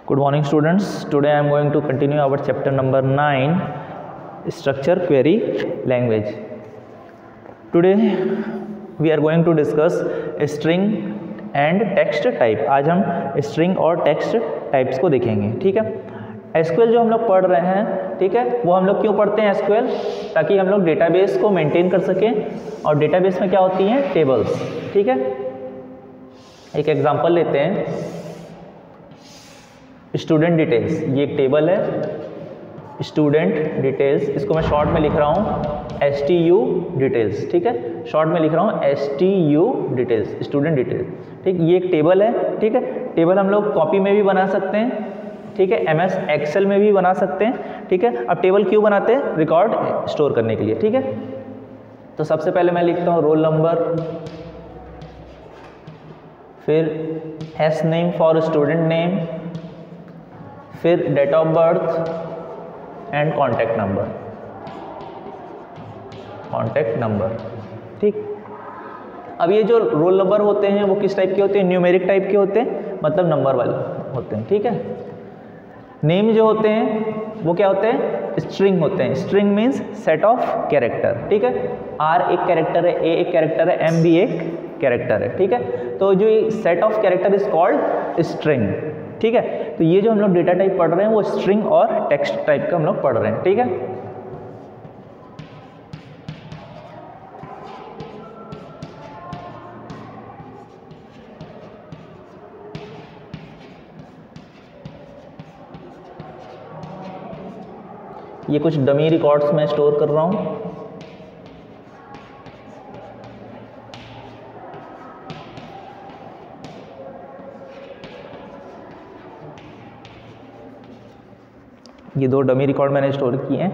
Good morning students. Today I am going to continue our chapter number 9, structure query language. Today we are going to discuss string and text type. आज हम string और text types को देखेंगे, ठीक है। SQL जो हम लोग पढ़ रहे हैं, ठीक है, वो हम लोग क्यों पढ़ते हैं SQL? ताकि हम लोग डेटाबेस को मेंटेन कर सकें, और डेटाबेस में क्या होती हैं? टेबल्स, ठीक है। एक एग्जांपल लेते हैं, स्टूडेंट डिटेल्स। ये एक टेबल है, स्टूडेंट डिटेल्स, इसको मैं शॉर्ट में लिख रहा हूँ STU डिटेल्स, ठीक है। शॉर्ट में लिख रहा हूँ STU डिटेल्स, स्टूडेंट डिटेल्स, ठीक। ये एक टेबल है, ठीक है। टेबल हम लोग कॉपी में भी बना सकते हैं, ठीक है, MS Excel में भी बना सकते हैं, ठीक है। अब टेबल क्यों बनाते हैं? रिकॉर्ड स्टोर करने के लिए, ठीक है। तो सबसे पहले मैं लिखता हूँ रोल नंबर, फिर S name for student name, फिर date of birth and contact number, ठीक। अब ये जो रोल नंबर होते हैं वो किस टाइप के होते हैं? न्यूमेरिक टाइप के होते हैं, मतलब नंबर वाले होते हैं, ठीक है। नेम जो होते हैं वो क्या होते हैं? स्ट्रिंग होते हैं। String means set of character, ठीक है। R एक कैरेक्टर है, A एक कैरेक्टर है, M भी एक कैरेक्टर है, ठीक है। तो जो ये set of character is called string, ठीक है। तो ये जो हम लोग डेटा टाइप पढ़ रहे हैं वो स्ट्रिंग और टेक्स्ट टाइप का हम लोग पढ़ रहे हैं, ठीक है। ये कुछ डमी रिकॉर्ड्स में स्टोर कर रहा हूं। ये 2 डमी रिकॉर्ड मैंने स्टोर किए हैं,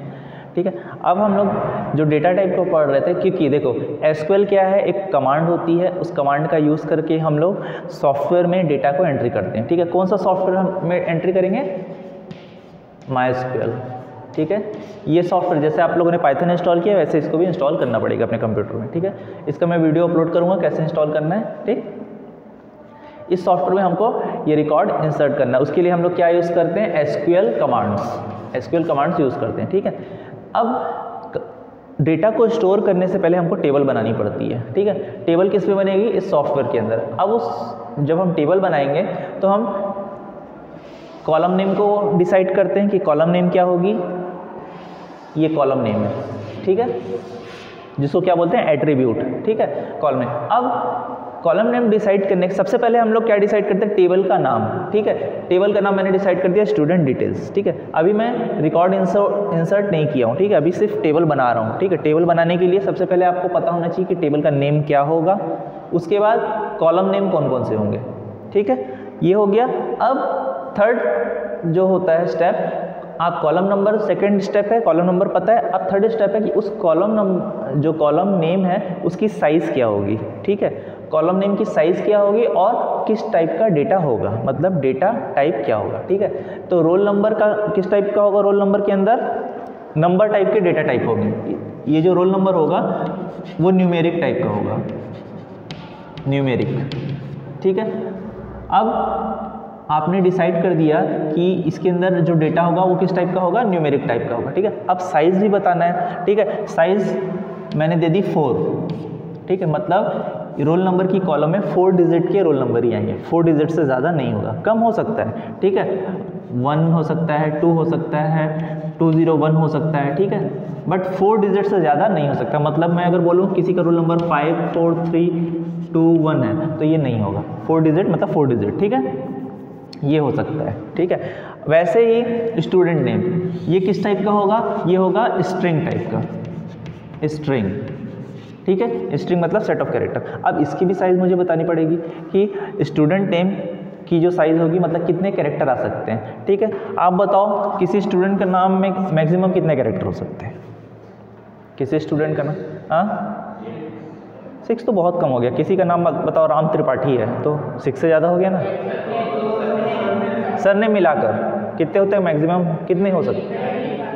ठीक है। अब हम लोग जो डेटा टाइप को पढ़ रहे थे, क्योंकि देखो SQL क्या है, एक कमांड होती है, उस कमांड का यूज़ करके हम लोग सॉफ्टवेयर में डेटा को एंट्री करते हैं, ठीक है। कौन सा सॉफ्टवेयर हम में एंट्री करेंगे? MySQL, ठीक है। ये सॉफ्टवेयर जैसे आप लोगों ने पाइथन इंस्टॉल किया वैसे इसको भी इंस्टॉल करना पड़ेगा अपने कंप्यूटर में, ठीक है। इसका मैं वीडियो अपलोड करूँगा कैसे इंस्टॉल करना है, ठीक। इस सॉफ्टवेयर में हमको ये रिकॉर्ड इंसर्ट करना है, उसके लिए हम लोग क्या यूज़ करते हैं? SQL कमांड्स यूज़ करते हैं, ठीक है। अब डेटा को स्टोर करने से पहले हमको टेबल बनानी पड़ती है, ठीक है। टेबल किस में बनेगी? इस सॉफ्टवेयर के अंदर। अब जब हम टेबल बनाएंगे तो हम कॉलम नेम को डिसाइड करते हैं कि कॉलम नेम क्या होगी। ये कॉलम नेम है, ठीक है, जिसको क्या बोलते हैं? एट्रीब्यूट, ठीक है, कॉलम नेम। अब कॉलम नेम डिसाइड करने के सबसे पहले हम लोग क्या डिसाइड करते हैं? टेबल का नाम, ठीक है। टेबल का नाम मैंने डिसाइड कर दिया स्टूडेंट डिटेल्स, ठीक है। अभी मैं रिकॉर्ड इंसर्ट नहीं किया हूँ, ठीक है, अभी सिर्फ टेबल बना रहा हूँ, ठीक है। टेबल बनाने के लिए सबसे पहले आपको पता होना चाहिए कि टेबल का नेम क्या होगा, उसके बाद कॉलम नेम कौन कौन से होंगे, ठीक है। ये हो गया। अब थर्ड जो होता है स्टेप, आप कॉलम नंबर, सेकंड स्टेप है कॉलम नंबर पता है। अब थर्ड स्टेप है कि उस जो कॉलम नेम है उसकी साइज़ क्या होगी, ठीक है। कॉलम नेम की साइज़ क्या होगी और किस टाइप का डेटा होगा, मतलब डेटा टाइप क्या होगा, ठीक है। तो रोल नंबर का किस टाइप का होगा? रोल नंबर के अंदर नंबर टाइप के डेटा टाइप होंगे। ये जो रोल नंबर होगा वो न्यूमेरिक टाइप का होगा, न्यूमेरिक, ठीक है। अब आपने डिसाइड कर दिया कि इसके अंदर जो डेटा होगा वो किस टाइप का होगा? न्यूमेरिक टाइप का होगा, ठीक है। अब साइज़ भी बताना है, ठीक है। साइज़ मैंने दे दी 4, ठीक है, मतलब रोल नंबर की कॉलम में 4 डिजिट के रोल नंबर ही आएंगे, 4 डिजिट से ज़्यादा नहीं होगा, कम हो सकता है, ठीक है। 1 हो सकता है, 2 हो सकता है, 201 हो सकता है, ठीक है, बट 4 डिजिट से ज़्यादा नहीं हो सकता। मतलब मैं अगर बोलूँ किसी का रोल नंबर 54321 है तो ये नहीं होगा, 4 डिजिट मतलब 4 डिजिट, ठीक है, ये हो सकता है, ठीक है। वैसे ही स्टूडेंट नेम, ये किस टाइप का होगा? ये होगा स्ट्रिंग टाइप का, स्ट्रिंग, ठीक है। स्ट्रिंग मतलब सेट ऑफ कैरेक्टर। अब इसकी भी साइज़ मुझे बतानी पड़ेगी कि स्टूडेंट नेम की जो साइज़ होगी मतलब कितने कैरेक्टर आ सकते हैं, ठीक है। आप बताओ किसी स्टूडेंट का नाम में मैक्सिमम कितने कैरेक्टर हो सकते हैं? किसी स्टूडेंट का नाम, हाँ 6 तो बहुत कम हो गया। किसी का नाम बताओ, राम त्रिपाठी है तो 6 से ज़्यादा हो गया ना। सर ने मिलाकर कितने होते हैं मैक्सिमम? कितने हो सकते हैं?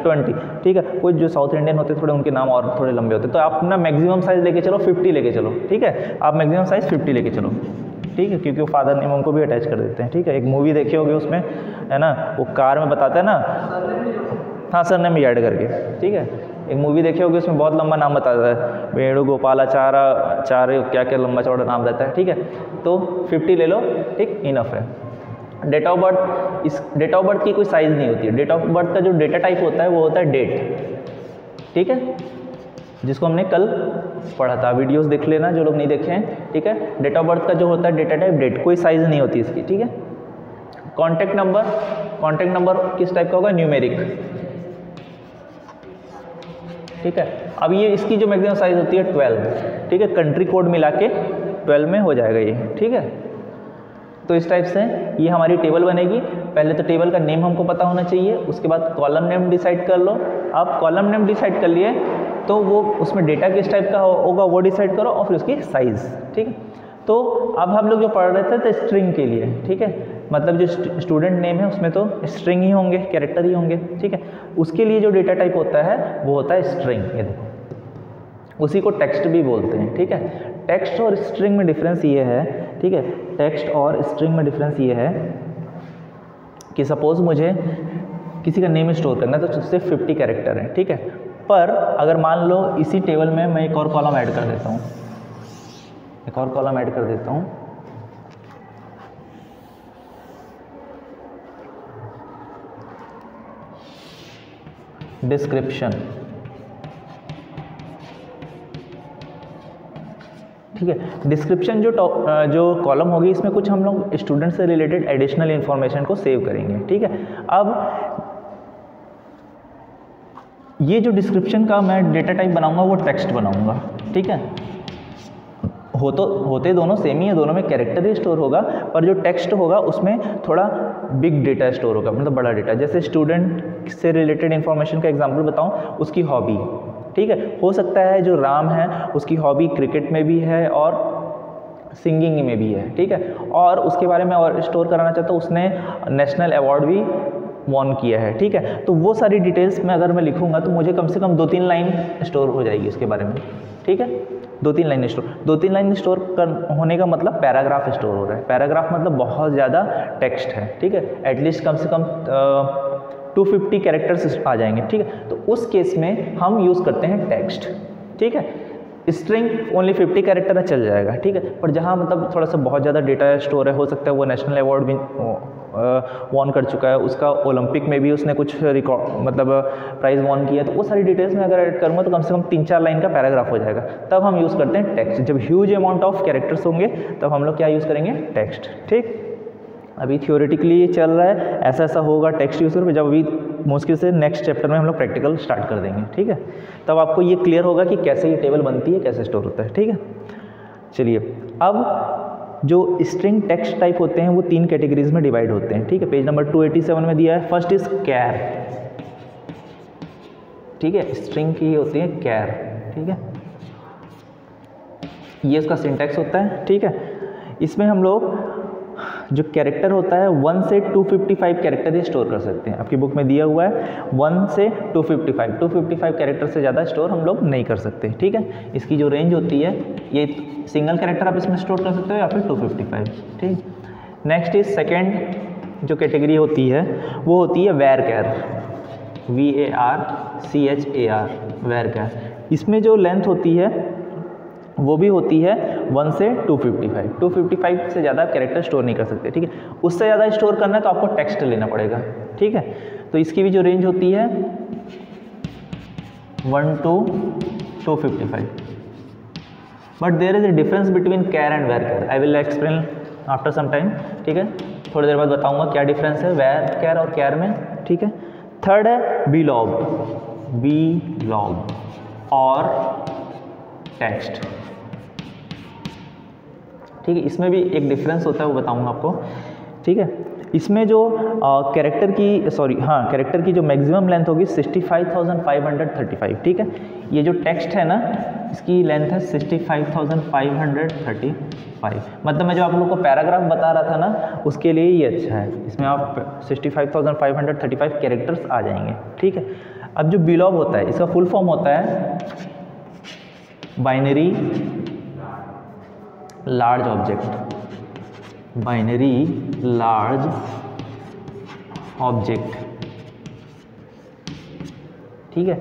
20, ठीक है। कोई जो साउथ इंडियन होते हैं थोड़े, उनके नाम और थोड़े लंबे होते हैं, तो आप अपना मैक्सिमम साइज़ लेके चलो 50 लेके चलो, ठीक है। आप मैक्सिमम साइज़ 50 लेके चलो, ठीक है, क्योंकि वो फादर नेम उनको भी अटैच कर देते हैं। ठीक है, एक मूवी देखी होगी उसमें, है ना, वो कार में बताता है ना, हाँ सर नेम भी ऐड करके। ठीक है, एक मूवी देखी होगी उसमें बहुत लंबा नाम बताता है, वेणुगोपालाचार्य क्या क्या लंबा चौड़ा नाम रहता है। ठीक है, तो 50 ले लो, ठीक, इनफ है। डेट ऑफ बर्थ, इस डेट ऑफ बर्थ की कोई साइज़ नहीं होती है। डेट ऑफ बर्थ का जो डेटा टाइप होता है वो होता है डेट। ठीक है, जिसको हमने कल पढ़ा था, वीडियोस देख लेना जो लोग नहीं देखे हैं। ठीक है, डेट ऑफ बर्थ का जो होता है डेटा टाइप डेट, कोई साइज़ नहीं होती इसकी। ठीक है, कॉन्टैक्ट नंबर किस टाइप का होगा, न्यूमेरिक। ठीक है, अब ये इसकी जो मैक्सिमम साइज़ होती है 12। ठीक है, कंट्री कोड मिला के 12 में हो जाएगा ये। ठीक है, तो इस टाइप से ये हमारी टेबल बनेगी। पहले तो टेबल का नेम हमको पता होना चाहिए, उसके बाद कॉलम नेम डिसाइड कर लो। आप कॉलम नेम डिसाइड कर लिए तो वो उसमें डेटा किस टाइप का होगा वो डिसाइड करो, और फिर उसकी साइज़। ठीक है, तो अब हम लोग जो पढ़ रहे थे तो स्ट्रिंग के लिए। ठीक है, मतलब जो स्टूडेंट नेम है उसमें तो स्ट्रिंग ही होंगे, कैरेक्टर ही होंगे। ठीक है, उसके लिए जो डेटा टाइप होता है वो होता है स्ट्रिंग। ये देखो, उसी को टेक्स्ट भी बोलते हैं। ठीक है, टेक्स्ट और स्ट्रिंग में डिफरेंस ये है, ठीक है, टेक्स्ट और स्ट्रिंग में डिफरेंस ये है कि सपोज मुझे किसी का नेम स्टोर करना है तो उससे 50 कैरेक्टर हैं। ठीक है, पर अगर मान लो इसी टेबल में मैं एक और कॉलम ऐड कर देता हूँ, एक और कॉलम ऐड कर देता हूँ, डिस्क्रिप्शन। ठीक है, डिस्क्रिप्शन जो कॉलम होगी इसमें कुछ हम लोग स्टूडेंट से रिलेटेड एडिशनल इन्फॉर्मेशन को सेव करेंगे। ठीक है, अब ये जो डिस्क्रिप्शन का मैं डेटा टाइप बनाऊंगा वो टेक्स्ट बनाऊंगा। ठीक है, होते दोनों सेम ही है, दोनों में कैरेक्टर ही स्टोर होगा, पर जो टेक्स्ट होगा उसमें थोड़ा बिग डेटा स्टोर होगा, मतलब बड़ा डेटा। जैसे स्टूडेंट से रिलेटेड इन्फॉर्मेशन का एग्जांपल बताऊं, उसकी हॉबी। ठीक है, हो सकता है जो राम है उसकी हॉबी क्रिकेट में भी है और सिंगिंग में भी है। ठीक है, और उसके बारे में और स्टोर कराना चाहता हूँ, उसने नेशनल अवार्ड भी वॉन किया है। ठीक है, तो वो सारी डिटेल्स में अगर मैं लिखूंगा तो मुझे कम से कम 2-3 लाइन स्टोर हो जाएगी उसके बारे में। ठीक है, 2-3 लाइन स्टोर होने का मतलब पैराग्राफ स्टोर हो रहा है। पैराग्राफ मतलब बहुत ज़्यादा टेक्स्ट है। ठीक है, एटलीस्ट कम से कम 250 कैरेक्टर्स आ जाएंगे। ठीक है, तो उस केस में हम यूज़ करते हैं टेक्स्ट। ठीक है, स्ट्रिंग ओनली 50 कैरेक्टर में चल जाएगा। ठीक है, पर जहाँ मतलब थोड़ा सा बहुत ज़्यादा डेटा स्टोर है, हो सकता है वो नेशनल अवार्ड भी वॉन कर चुका है, उसका ओलंपिक में भी उसने कुछ रिकॉर्ड मतलब प्राइज़ वॉन किया, तो वो सारी डिटेल्स में अगर ऐड करूँगा तो कम से कम 3-4 लाइन का पैराग्राफ हो जाएगा। तब हम यूज़ करते हैं टेक्स्ट। जब ह्यूज अमाउंट ऑफ कैरेक्टर्स होंगे तब हम लोग क्या यूज़ करेंगे, टेक्स्ट। ठीक, अभी थियोरेटिकली ये चल रहा है, ऐसा ऐसा होगा टेक्स्ट यूज़ करके, जब अभी मुश्किल से नेक्स्ट चैप्टर में हम लोग प्रैक्टिकल स्टार्ट कर देंगे। ठीक है, तब आपको ये क्लियर होगा कि कैसे ये टेबल बनती है, कैसे स्टोर होता है। ठीक है, चलिए, अब जो स्ट्रिंग टेक्स्ट टाइप होते हैं वो 3 कैटेगरीज में डिवाइड होते हैं। ठीक है, पेज नंबर 287 में दिया है। फर्स्ट इज कैर। ठीक है, स्ट्रिंग की होती है कैर। ठीक है, ये इसका सिंटैक्स होता है। ठीक है, इसमें हम लोग जो कैरेक्टर होता है 1 से 255 कैरेक्टर ही स्टोर कर सकते हैं। आपकी बुक में दिया हुआ है 1 से 255 कैरेक्टर से ज़्यादा स्टोर हम लोग नहीं कर सकते। ठीक है, इसकी जो रेंज होती है, ये सिंगल कैरेक्टर आप इसमें स्टोर कर सकते हो या फिर 255। ठीक, नेक्स्ट इज सेकेंड जो कैटेगरी होती है वो होती है VARCHAR, VARCHAR, VARCHAR। इसमें जो लेंथ होती है वो भी होती है 1 से 255 से ज़्यादा कैरेक्टर स्टोर नहीं कर सकते। ठीक है, उससे ज़्यादा स्टोर करना है तो आपको टेक्स्ट लेना पड़ेगा। ठीक है, तो इसकी भी जो रेंज होती है 1 to 255। But there is a difference between char and VARCHAR। I will explain after some time. ठीक है, थोड़ी देर बाद बताऊंगा क्या डिफरेंस है VARCHAR और कैर में। ठीक है, थर्ड है BLOB और टेक्स्ट। ठीक है, इसमें भी एक डिफरेंस होता है, वो बताऊंगा आपको। ठीक है, इसमें जो कैरेक्टर की जो मैक्सिमम लेंथ होगी 65,535। ठीक है, ये जो टेक्स्ट है ना इसकी लेंथ है 65,535। मतलब मैं जो आप लोग को पैराग्राफ बता रहा था ना उसके लिए ये अच्छा है, इसमें आप 65,535 कैरेक्टर्स आ जाएंगे। ठीक है, अब जो BLOB होता है इसका फुल फॉर्म होता है binary large object. Binary large object, ठीक है।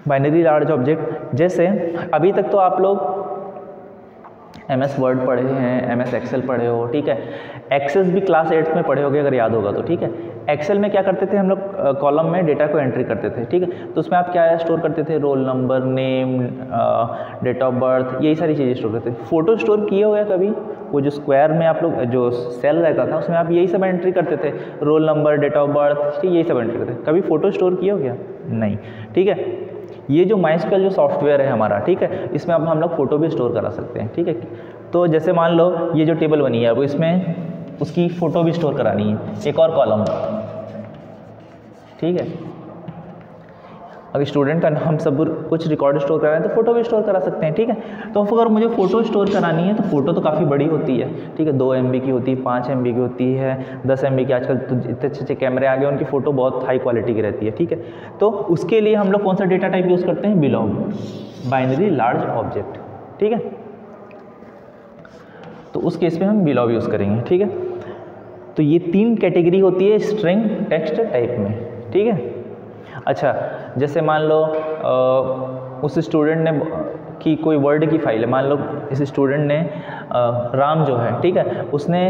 बाइनरी लार्ज ऑब्जेक्ट, जैसे अभी तक तो आप लोग MS वर्ड पढ़े हैं, MS एक्सेल पढ़े हो, ठीक है। एक्सेस भी क्लास 8 में पढ़े होगे अगर याद होगा तो, ठीक है। एक्सेल में क्या करते थे हम लोग, कॉलम में डेटा को एंट्री करते थे, ठीक है। तो उसमें आप क्या स्टोर करते थे, roll number, name, date of birth, यही सारी चीज़ें स्टोर करते थे। फोटो स्टोर किए हो या कभी, वो जो स्क्वायर में आप लोग जो सेल रहता था उसमें आप यही सब एंट्री करते थे, roll number, date of birth, यही सब एंट्री करते थे। कभी फोटो स्टोर किए हो क्या? नहीं, ठीक है। ये जो MySQL जो सॉफ्टवेयर है हमारा, ठीक है, इसमें अब हम लोग फ़ोटो भी स्टोर करा सकते हैं, ठीक है। तो जैसे मान लो ये जो टेबल बनी है, अब इसमें उसकी फ़ोटो भी स्टोर करानी है, एक और कॉलम, ठीक है। अगर स्टूडेंट का हम सब कुछ रिकॉर्ड स्टोर करा रहे हैं तो फ़ोटो भी स्टोर करा सकते हैं, ठीक है। तो अगर मुझे फ़ोटो स्टोर करानी है तो फ़ोटो तो काफ़ी बड़ी होती है, ठीक है। 2 MB की होती है, 5 MB की होती है, 10 MB की। आजकल तो इतने अच्छे कैमरे आ गए, उनकी फ़ोटो बहुत हाई क्वालिटी की रहती है, ठीक है। तो उसके लिए हम लोग कौन सा डेटा टाइप यूज़ करते हैं, बिलॉग, बाइनरी लार्ज ऑब्जेक्ट, ठीक है। तो उस केस में हम बिलॉग यूज़ करेंगे, ठीक है। तो ये 3 कैटेगरी होती है स्ट्रिंग टेक्स्ट टाइप में, ठीक है। अच्छा, जैसे मान लो उस स्टूडेंट ने की कोई वर्ड की फाइल है, मान लो इस स्टूडेंट ने राम जो है, ठीक है, उसने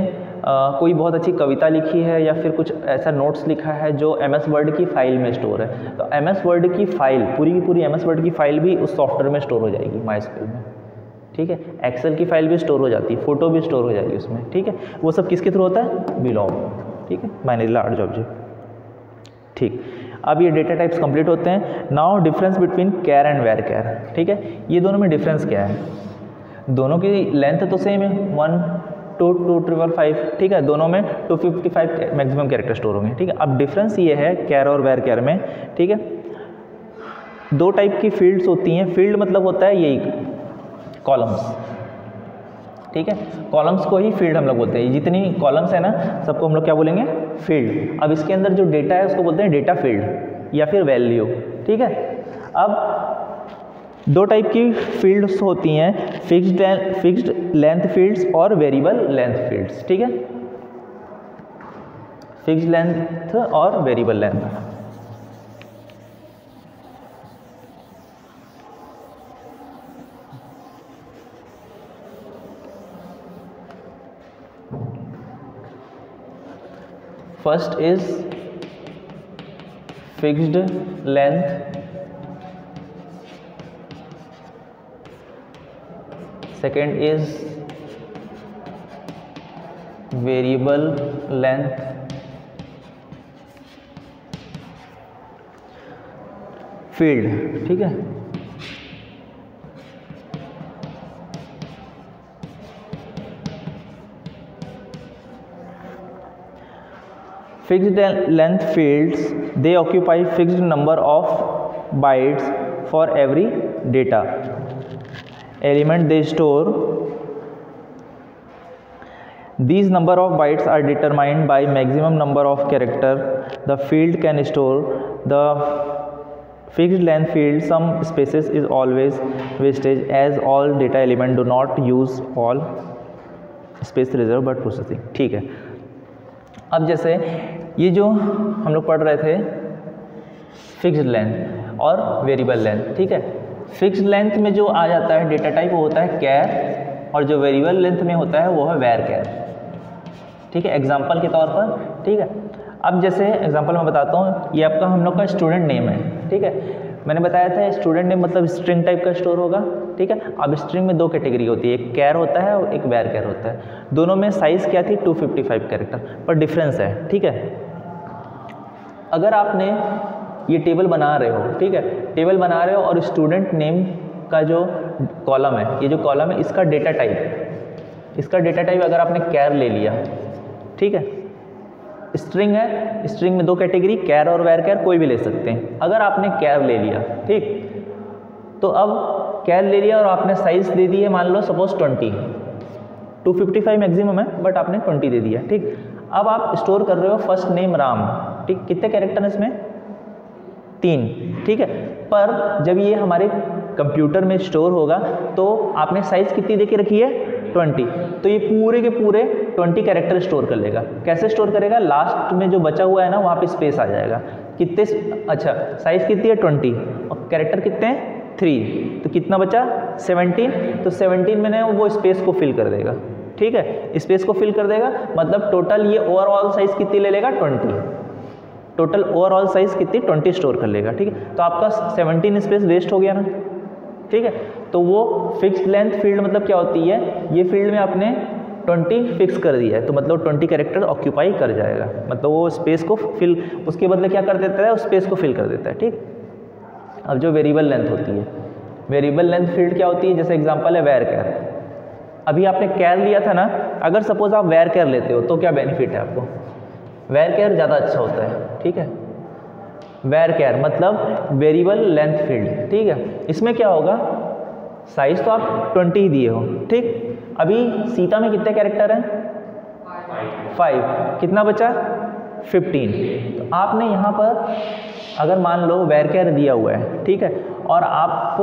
कोई बहुत अच्छी कविता लिखी है या फिर कुछ ऐसा नोट्स लिखा है जो MS वर्ड की फ़ाइल में स्टोर है। तो MS वर्ड की फ़ाइल, पूरी की पूरी MS वर्ड की फ़ाइल भी उस सॉफ्टवेयर में स्टोर हो जाएगी, MySQL में, ठीक है। एक्सेल की फ़ाइल भी स्टोर हो जाती है, फ़ोटो भी स्टोर हो जाएगी उसमें, ठीक है। वो सब किसके थ्रू होता है, बिलॉग, ठीक है, बाइनरी लार्ज ऑब्जेक्ट, ठीक। अब ये डेटा टाइप्स कंप्लीट होते हैं। Now difference between char and varchar, ठीक है। ये दोनों में डिफरेंस क्या है, दोनों की लेंथ तो सेम है, 1 2 255, ठीक है। दोनों में 255 मैक्सिमम कैरेक्टर स्टोर होंगे, ठीक है। अब डिफरेंस ये है कैर और वेर कैर में, ठीक है। 2 टाइप की फील्ड्स होती हैं। फील्ड मतलब होता है यही कॉलम्स, ठीक है। कॉलम्स को ही फील्ड हम लोग बोलते हैं। जितनी कॉलम्स है ना, सबको हम लोग क्या बोलेंगे, फील्ड। अब इसके अंदर जो डेटा है उसको बोलते हैं डेटा फील्ड या फिर वैल्यू, ठीक है। अब 2 टाइप की फील्ड्स होती हैं, फिक्स्ड लेंथ फील्ड्स और वेरिएबल लेंथ फील्ड्स, ठीक है। फिक्स्ड लेंथ और variable length. First is fixed length, second is variable length, field, ठीक है। Fixed length fields, they occupy fixed number of bytes for every data element they store. These number of bytes are determined by maximum number of character the field can store. The fixed length field some spaces is always wastage as all data element do not use all space reserved but processing, ठीक है। अब जैसे ये जो हम लोग पढ़ रहे थे फिक्स्ड लेंथ और वेरिएबल लेंथ, ठीक है। फिक्स्ड लेंथ में जो आ जाता है डेटा टाइप वो होता है कैर, और जो वेरिएबल लेंथ में होता है वो है वेर कैर, ठीक है। एग्जांपल के तौर पर, ठीक है। अब जैसे एग्जांपल मैं बताता हूँ, ये आपका हम लोग का स्टूडेंट नेम है, ठीक है। मैंने बताया था स्टूडेंट नेम मतलब स्ट्रिंग टाइप का स्टोर होगा, ठीक है। अब स्ट्रिंग में 2 कैटेगरी होती है, एक कैर होता है और एक वेर कैर होता है। दोनों में साइज़ क्या थी, 255 कैरेक्टर, पर डिफरेंस है, ठीक है। अगर आपने ये टेबल बना रहे हो, ठीक है, टेबल बना रहे हो और स्टूडेंट नेम का जो कॉलम है, ये जो कॉलम है इसका डेटा टाइप अगर आपने कैर ले लिया, ठीक है। स्ट्रिंग है, स्ट्रिंग में 2 कैटेगरी कैर और वेर कैर, कोई भी ले सकते हैं। अगर आपने कैर ले लिया, ठीक, तो अब कैर ले लिया और आपने साइज़ दे दी है, मान लो सपोज 20, 255 मैक्सिमम है बट आपने 20 दे दिया, ठीक। अब आप स्टोर कर रहे हो फर्स्ट नेम राम, ठीक। कितने कैरेक्टर हैं इसमें, 3, ठीक है। पर जब ये हमारे कंप्यूटर में स्टोर होगा तो आपने साइज़ कितनी दे के रखी है, 20, तो ये पूरे के पूरे 20 कैरेक्टर स्टोर कर लेगा। कैसे स्टोर करेगा? लास्ट में जो बचा हुआ है ना वहाँ पे स्पेस आ जाएगा। कितने, अच्छा साइज़ कितनी है 20 और कैरेक्टर कितने हैं 3, तो कितना बचा 17, तो 17 में ना वो स्पेस को फिल कर देगा। ठीक है, स्पेस को फिल कर देगा, मतलब टोटल ये ओवरऑल साइज़ कितनी ले लेगा 20, टोटल ओवरऑल साइज़ कितनी 20 स्टोर कर लेगा। ठीक है, तो आपका 17 स्पेस वेस्ट हो गया ना। ठीक है, तो वो फिक्स्ड लेंथ फील्ड मतलब क्या होती है, ये फील्ड में आपने 20 फिक्स कर दिया है, तो मतलब 20 कैरेक्टर ऑक्यूपाई कर जाएगा, मतलब वो स्पेस को फिल, उसके बदले क्या कर देता है, उस स्पेस को फिल कर देता है। ठीक, अब जो वेरिएबल लेंथ होती है, वेरिएबल लेंथ फील्ड क्या होती है, जैसे एग्जांपल है वेर कैर। अभी आपने कैर लिया था ना, अगर सपोज आप वेर कैर लेते हो तो क्या बेनिफिट है आपको, वेर कैर ज़्यादा अच्छा होता है। ठीक है, वेर कैर मतलब वेरिएबल लेंथ फील्ड। ठीक है, इसमें क्या होगा, साइज तो आप 20 ही दिए हो। ठीक, अभी सीता में कितने कैरेक्टर हैं 5, कितना बचा 15, तो आपने यहाँ पर अगर मान लो वेर कैर दिया हुआ है, ठीक है, और आप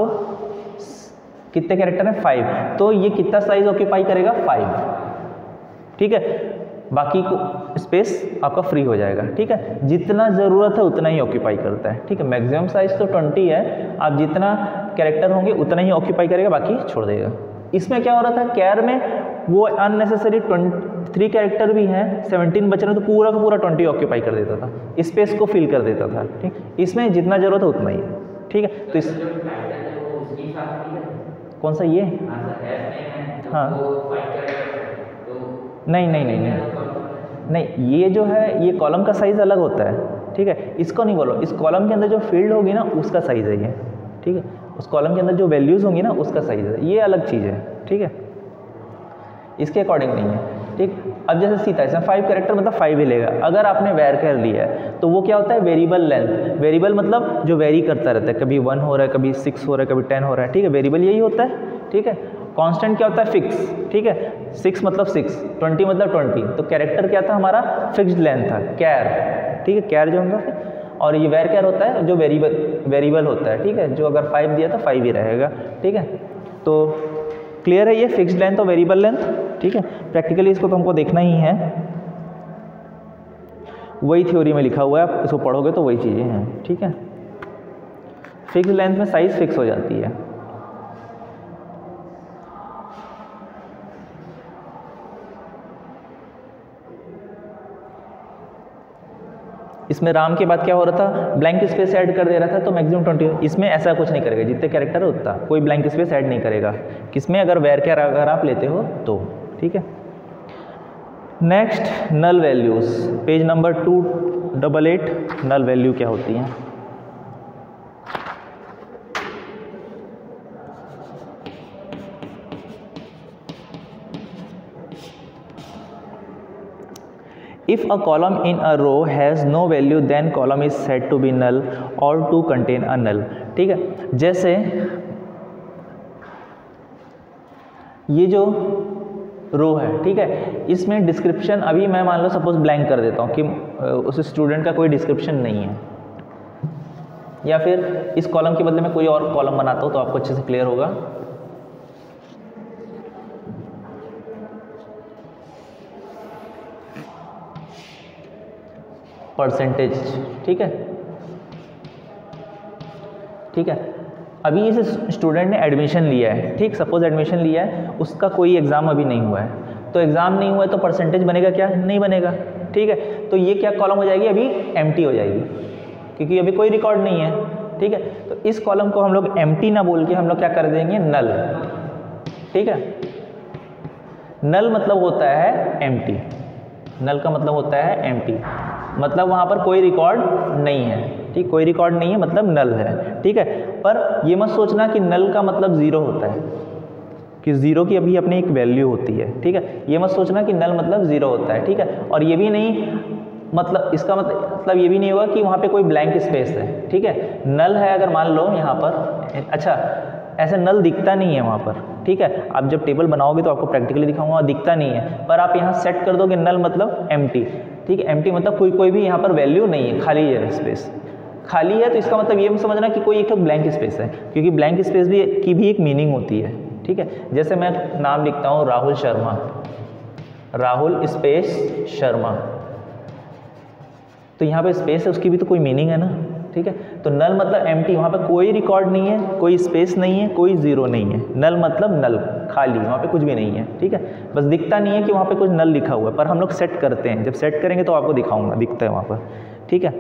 कितने कैरेक्टर हैं 5, तो ये कितना साइज ऑक्यूपाई करेगा 5। ठीक है, बाकी को स्पेस आपका फ्री हो जाएगा। ठीक है, जितना ज़रूरत है उतना ही ऑक्यूपाई करता है। ठीक है, मैक्सिमम साइज तो 20 है, आप जितना कैरेक्टर होंगे उतना ही ऑक्यूपाई करेगा, बाकी छोड़ देगा। इसमें क्या हो रहा था, कैर में वो अननेसेसरी 23 कैरेक्टर भी हैं, 17 बच रहे तो पूरा का पूरा 20 ऑक्यूपाई कर देता था, स्पेस को फिल कर देता था। ठीक, इसमें जितना ज़रूरत है उतना ही है। ठीक है, तो इस कौन सा ये, हाँ नहीं नहीं नहीं नहीं नहीं, ये जो है ये कॉलम का साइज़ अलग होता है। ठीक है, इसको नहीं बोलो, इस कॉलम के अंदर जो फील्ड होगी ना उसका साइज़ है ये। ठीक है, उस कॉलम के अंदर जो वैल्यूज़ होंगी ना उसका साइज़ है, ये अलग चीज़ है। ठीक है, इसके अकॉर्डिंग नहीं है। ठीक, अब जैसे सीता इसमें 5 कैरेक्टर मतलब 5 ही लेगा। अगर आपने वेर कैर लिया है तो वो क्या होता है, वेरिएबल लेंथ। वेरिएबल मतलब जो वेरी करता रहता है, कभी 1 हो रहा है, कभी 6 हो रहा है, कभी 10 हो रहा है। ठीक है, वेरिएबल यही होता है। ठीक है, कांस्टेंट क्या होता है, फिक्स। ठीक है, 6 मतलब 6, 20 मतलब 20, तो कैरेक्टर क्या था हमारा, फिक्स्ड लेंथ था, कैर। ठीक है, कैर जो होगा, और ये वेर कैर होता है जो वेरिएबल होता है। ठीक है, जो अगर 5 दिया तो 5 ही रहेगा। ठीक है, तो क्लियर है ये फिक्स्ड लेंथ और वेरिएबल लेंथ। ठीक है, प्रैक्टिकली इसको तो हमको देखना ही है, वही थ्योरी में लिखा हुआ है, आप इसको पढ़ोगे तो वही चीज़ें हैं। ठीक है, फिक्स्ड लेंथ में साइज फिक्स हो जाती है। इसमें राम के बाद क्या हो रहा था, ब्लैंक स्पेस ऐड कर दे रहा था, तो मैक्सिमम 20। इसमें ऐसा कुछ नहीं करेगा, जितने कैरेक्टर है उतना कोई ब्लैंक स्पेस ऐड नहीं करेगा। किसमें, अगर वेर कैर अगर आप लेते हो तो। ठीक है, next null values, page number 288। Null value क्या होती हैं, If a column in a row has no value, then column is said to be null or to contain a null। ठीक है, जैसे ये जो रो है, ठीक है, इसमें डिस्क्रिप्शन अभी मैं मान लो सपोज ब्लैंक कर देता हूँ कि उस स्टूडेंट का कोई डिस्क्रिप्शन नहीं है, या फिर इस कॉलम के बदले में कोई और कॉलम बनाता हूँ तो आपको अच्छे से क्लियर होगा। परसेंटेज। ठीक है, ठीक है, अभी इस स्टूडेंट ने एडमिशन लिया है। ठीक, सपोज एडमिशन लिया है, उसका कोई एग्ज़ाम अभी नहीं हुआ है, तो एग्ज़ाम नहीं हुआ है तो परसेंटेज बनेगा क्या, नहीं बनेगा। ठीक है, तो ये क्या कॉलम हो जाएगी, अभी एम्प्टी हो जाएगी, क्योंकि अभी कोई रिकॉर्ड नहीं है। ठीक है, तो इस कॉलम को हम लोग एम्प्टी ना बोल के हम लोग क्या कर देंगे, नल। ठीक है, नल मतलब होता है एम्प्टी, नल का मतलब होता है एम्प्टी, मतलब वहाँ पर कोई रिकॉर्ड नहीं है। ठीक, कोई रिकॉर्ड नहीं है मतलब नल है। ठीक है, पर ये मत सोचना कि नल का मतलब ज़ीरो होता है, कि ज़ीरो की अभी अपनी एक वैल्यू होती है। ठीक है, ये मत सोचना कि नल मतलब ज़ीरो होता है। ठीक है, और ये भी नहीं मतलब इसका मतलब ये भी नहीं होगा कि वहाँ पे कोई ब्लैंक स्पेस है। ठीक है, नल है अगर मान लो यहाँ पर, अच्छा ऐसे नल दिखता नहीं है वहाँ पर। ठीक है, आप जब टेबल बनाओगे तो आपको प्रैक्टिकली दिखाऊंगा, दिखता नहीं है, पर आप यहाँ सेट कर दोगे नल मतलब एम्प्टी। ठीक है, एम्प्टी मतलब कोई भी यहाँ पर वैल्यू नहीं है, खाली है स्पेस, खाली है, तो इसका मतलब ये समझना कि कोई एक ब्लैंक स्पेस है, क्योंकि ब्लैंक स्पेस की भी एक मीनिंग होती है। ठीक है। जैसे मैं नाम लिखता हूँ राहुल शर्मा, राहुल स्पेस शर्मा, तो यहाँ पे स्पेस है, उसकी भी तो कोई मीनिंग है ना, ठीक है। तो नल मतलब एम्प्टी, वहाँ पे कोई रिकॉर्ड नहीं है, कोई स्पेस नहीं है, कोई जीरो नहीं है। नल मतलब नल, खाली, वहाँ पे कुछ भी नहीं है, ठीक है। बस दिखता नहीं है कि वहाँ पे कुछ नल लिखा हुआ है, पर हम लोग सेट करते हैं, जब सेट करेंगे तो आपको दिखाऊंगा, दिखता है वहाँ पर, ठीक है।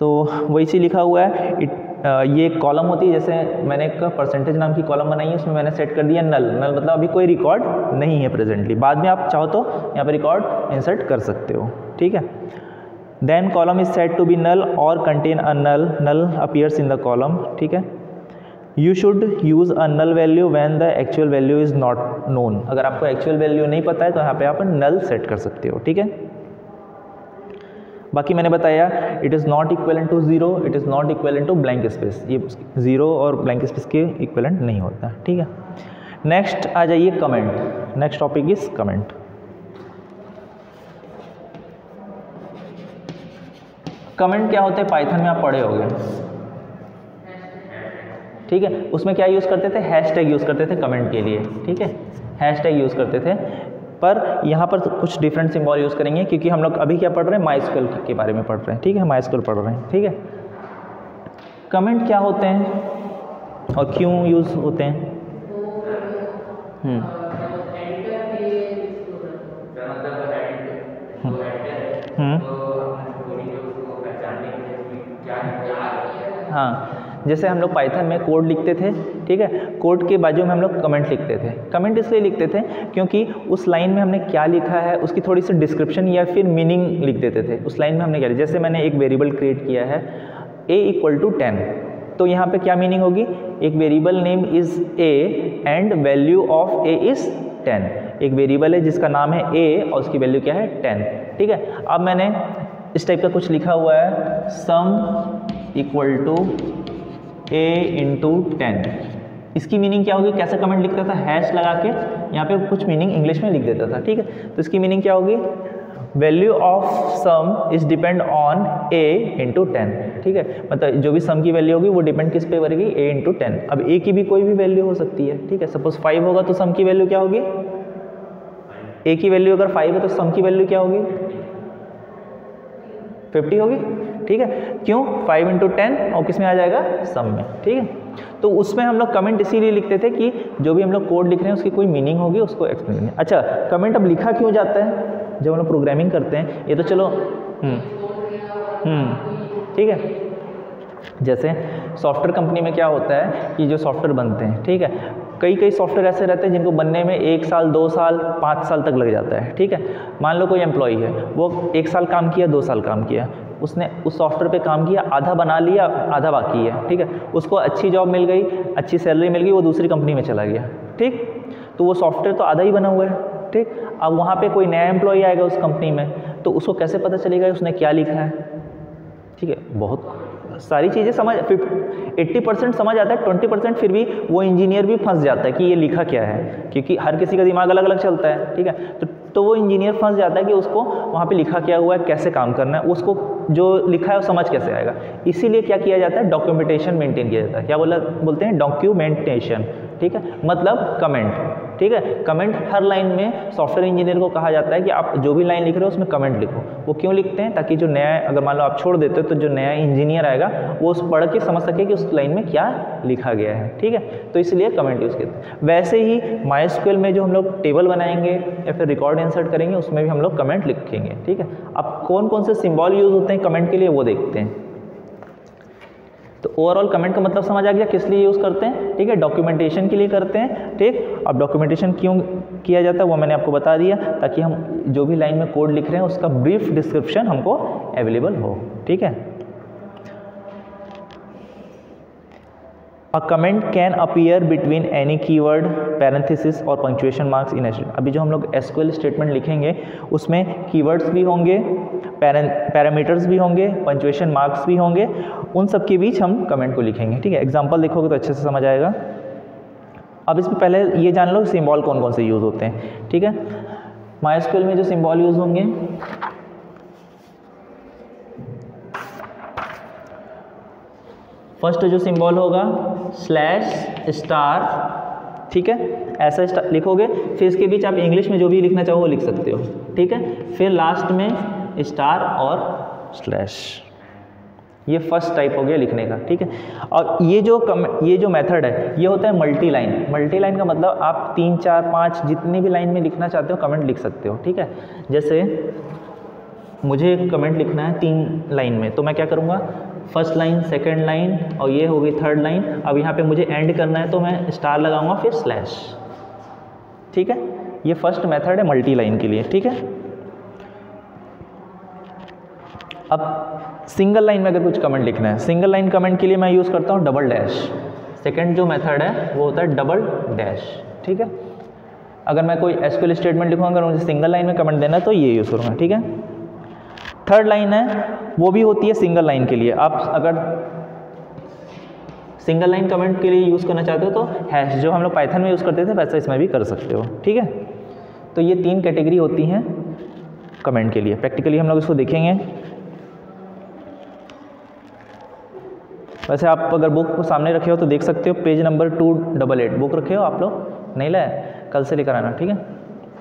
तो वही चीज़ लिखा हुआ है। ये कॉलम होती है, जैसे मैंने एक परसेंटेज नाम की कॉलम बनाई है, उसमें मैंने सेट कर दिया नल। नल मतलब अभी कोई रिकॉर्ड नहीं है प्रेजेंटली, बाद में आप चाहो तो यहाँ पे रिकॉर्ड इंसर्ट कर सकते हो, ठीक है। Then column is set to be null और contain a null, null appears in the column, ठीक है। You should use a null value when the actual value is not known. अगर आपको एक्चुअल वैल्यू नहीं पता है तो यहाँ पे आप नल सेट कर सकते हो, ठीक है। बाकी मैंने बताया it is not equivalent to zero, it is not equivalent to blank space, ये जीरो और ब्लैंक स्पेस के इक्वलेंट नहीं होता, ठीक है। नेक्स्ट आ जाइए comment. Next topic is comment. Comment क्या होते हैं पाइथन में आप पढ़े होंगे, ठीक है। उसमें क्या यूज़ करते थे, हैशटैग यूज़ करते थे कमेंट के लिए, ठीक है, हैशटैग यूज़ करते थे। पर यहाँ पर तो कुछ डिफरेंट सिंबल यूज़ करेंगे, क्योंकि हम लोग अभी क्या पढ़ रहे हैं, माइस्क्यूएल के बारे में पढ़ रहे हैं, ठीक है, माइस्क्यूएल पढ़ रहे हैं, ठीक है। कमेंट क्या होते हैं और क्यों यूज़ होते हैं? हाँ, जैसे हम लोग पाइथन में कोड लिखते थे, ठीक है, कोड के बाजू में हम लोग कमेंट लिखते थे। कमेंट इसलिए लिखते थे क्योंकि उस लाइन में हमने क्या लिखा है उसकी थोड़ी सी डिस्क्रिप्शन या फिर मीनिंग लिख देते थे। उस लाइन में हमने क्या, जैसे मैंने एक वेरिएबल क्रिएट किया है a = 10, तो यहाँ पे क्या मीनिंग होगी, एक variable name is a and value of a is 10। एक वेरिएबल है जिसका नाम है a और उसकी वैल्यू क्या है 10, ठीक है। अब मैंने इस टाइप का कुछ लिखा हुआ है, सम = a × 10। इसकी मीनिंग क्या होगी, कैसे कमेंट लिखता था, हैश लगा के यहाँ पे कुछ मीनिंग इंग्लिश में लिख देता था, ठीक है। तो इसकी मीनिंग क्या होगी, value of some is depend on a × 10, ठीक है। मतलब जो भी सम की वैल्यू होगी वो डिपेंड किस पे करेगी, a × 10। अब a की भी कोई भी वैल्यू हो सकती है, ठीक है। सपोज 5 होगा तो सम की वैल्यू क्या होगी, a की वैल्यू अगर 5 है तो सम की वैल्यू क्या होगी, 50 होगी, ठीक है। क्यों, 5 × 10 और किस में आ जाएगा, सम में, ठीक है। तो उसमें हम लोग कमेंट इसीलिए लिखते थे कि जो भी हम लोग कोड लिख रहे हैं उसकी कोई मीनिंग होगी, उसको एक्सप्लेन करना। अच्छा, कमेंट अब लिखा क्यों जाता है जब हम लोग प्रोग्रामिंग करते हैं, ये तो चलो ठीक है। जैसे सॉफ्टवेयर कंपनी में क्या होता है कि जो सॉफ्टवेयर बनते हैं, ठीक है, कई सॉफ्टवेयर ऐसे रहते हैं जिनको बनने में 1 साल 2 साल 5 साल तक लग जाता है, ठीक है। मान लो कोई एम्प्लॉई है, वो 1 साल काम किया, 2 साल काम किया, उसने उस सॉफ्टवेयर पे काम किया, आधा बना लिया, आधा बाकी है, ठीक है। उसको अच्छी जॉब मिल गई, अच्छी सैलरी मिल गई, वो दूसरी कंपनी में चला गया, ठीक। तो वो सॉफ्टवेयर तो आधा ही बना हुआ है, ठीक। अब वहाँ पे कोई नया एम्प्लॉई आएगा उस कंपनी में, तो उसको कैसे पता चलेगा उसने क्या लिखा है, ठीक है। बहुत सारी चीज़ें समझ 80% समझ आता है, 20% फिर भी वो इंजीनियर भी फंस जाता है कि ये लिखा क्या है, क्योंकि हर किसी का दिमाग अलग अलग चलता है, ठीक है। तो वो इंजीनियर फंस जाता है कि उसको वहाँ पे लिखा क्या हुआ है, कैसे काम करना है, उसको जो लिखा है वो समझ कैसे आएगा। इसीलिए क्या किया जाता है, डॉक्यूमेंटेशन मेंटेन किया जाता है। क्या बोलते हैं, डॉक्यूमेंटेशन, ठीक है, मतलब कमेंट, ठीक है। कमेंट हर लाइन में सॉफ्टवेयर इंजीनियर को कहा जाता है कि आप जो भी लाइन लिख रहे हो उसमें कमेंट लिखो। वो क्यों लिखते हैं, ताकि जो नया, अगर मान लो आप छोड़ देते हो तो जो नया इंजीनियर आएगा वो उस पढ़ के समझ सके कि उस लाइन में क्या लिखा गया है, ठीक है। तो इसलिए कमेंट यूज़ करते हैं। वैसे ही माइस्क्यूएल में जो हम लोग टेबल बनाएंगे या फिर रिकॉर्ड इंसर्ट करेंगे उसमें भी हम लोग कमेंट लिखेंगे, ठीक है। अब कौन कौन से सिंबल यूज़ होते हैं कमेंट के लिए वो देखते हैं। तो ओवरऑल कमेंट का मतलब समझ आ गया किस लिए यूज़ करते हैं, ठीक है, डॉक्यूमेंटेशन के लिए करते हैं, ठीक। अब डॉक्यूमेंटेशन क्यों किया जाता है वो मैंने आपको बता दिया, ताकि हम जो भी लाइन में कोड लिख रहे हैं उसका ब्रीफ डिस्क्रिप्शन हमको अवेलेबल हो, ठीक है। A comment can appear between any keyword, parenthesis और पंक्चुएशन मार्क्स इन एसक्यूएल। अभी जो हम लोग एसक्यूएल स्टेटमेंट लिखेंगे उसमें कीवर्ड्स भी होंगे, पैरामीटर्स भी होंगे, पंक्चुएशन मार्क्स भी होंगे, उन सब के बीच हम कमेंट को लिखेंगे, ठीक है। एग्जांपल देखोगे तो अच्छे से समझ आएगा। अब इसमें पहले ये जान लो सिंबल कौन कौन से यूज़ होते हैं, ठीक है। माइस्क्यूएल में जो सिंबल यूज़ होंगे, फर्स्ट जो सिंबल होगा /* ठीक है, ऐसा लिखोगे। फिर इसके बीच आप इंग्लिश में जो भी लिखना चाहो वो लिख सकते हो, ठीक है। फिर लास्ट में स्टार और स्लैश, ये फर्स्ट टाइप हो गया लिखने का, ठीक है। और ये जो मेथड है ये होता है मल्टी लाइन। मल्टी लाइन का मतलब आप 3, 4, 5 जितनी भी लाइन में लिखना चाहते हो कमेंट लिख सकते हो, ठीक है। जैसे मुझे एक कमेंट लिखना है 3 लाइन में, तो मैं क्या करूँगा, फर्स्ट लाइन, सेकंड लाइन और ये हो गई थर्ड लाइन। अब यहाँ पे मुझे एंड करना है तो मैं स्टार लगाऊंगा फिर स्लैश, ठीक है। ये फर्स्ट मेथड है मल्टी लाइन के लिए, ठीक है। अब सिंगल लाइन में अगर कुछ कमेंट लिखना है, सिंगल लाइन कमेंट के लिए मैं यूज़ करता हूँ डबल डैश। सेकंड जो मेथड है वो होता है डबल डैश, ठीक है। अगर मैं कोई एसक्यूएल स्टेटमेंट लिखूँगा, अगर मुझे सिंगल लाइन में कमेंट देना है तो ये यूज़ करूँगा, ठीक है। थर्ड लाइन है वो भी होती है सिंगल लाइन के लिए। आप अगर सिंगल लाइन कमेंट के लिए यूज़ करना चाहते हो तो हैश, जो हम लोग पाइथन में यूज़ करते थे वैसा इसमें भी कर सकते हो, ठीक है। तो ये 3 कैटेगरी होती हैं कमेंट के लिए। प्रैक्टिकली हम लोग इसको देखेंगे। वैसे आप अगर बुक को सामने रखे हो तो देख सकते हो, पेज नंबर 288 बुक रखे हो आप लोग, नहीं लाए, कल से लेकर आना, ठीक है।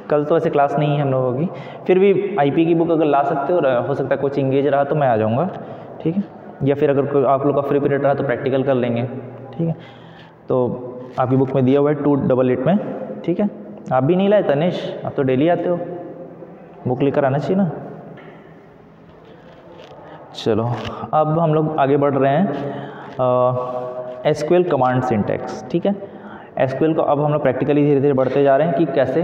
कल तो वैसे क्लास नहीं है हम लोगों की, फिर भी आईपी की बुक अगर ला सकते हो सकता है कुछ इंगेज रहा तो मैं आ जाऊँगा, ठीक है। या फिर अगर कोई आप लोग का फ्री पीरियड रहा तो प्रैक्टिकल कर लेंगे, ठीक है। तो आपकी बुक में दिया हुआ है 288 में, ठीक है। आप भी नहीं लाए तनिष, आप तो डेली आते हो, बुक लेकर आना चाहिए ना। चलो अब हम लोग आगे बढ़ रहे हैं एसक्यूएल कमांड सिंटैक्स, ठीक है। एसक्यूएल को अब हम लोग प्रैक्टिकली धीरे धीरे बढ़ते जा रहे हैं कि कैसे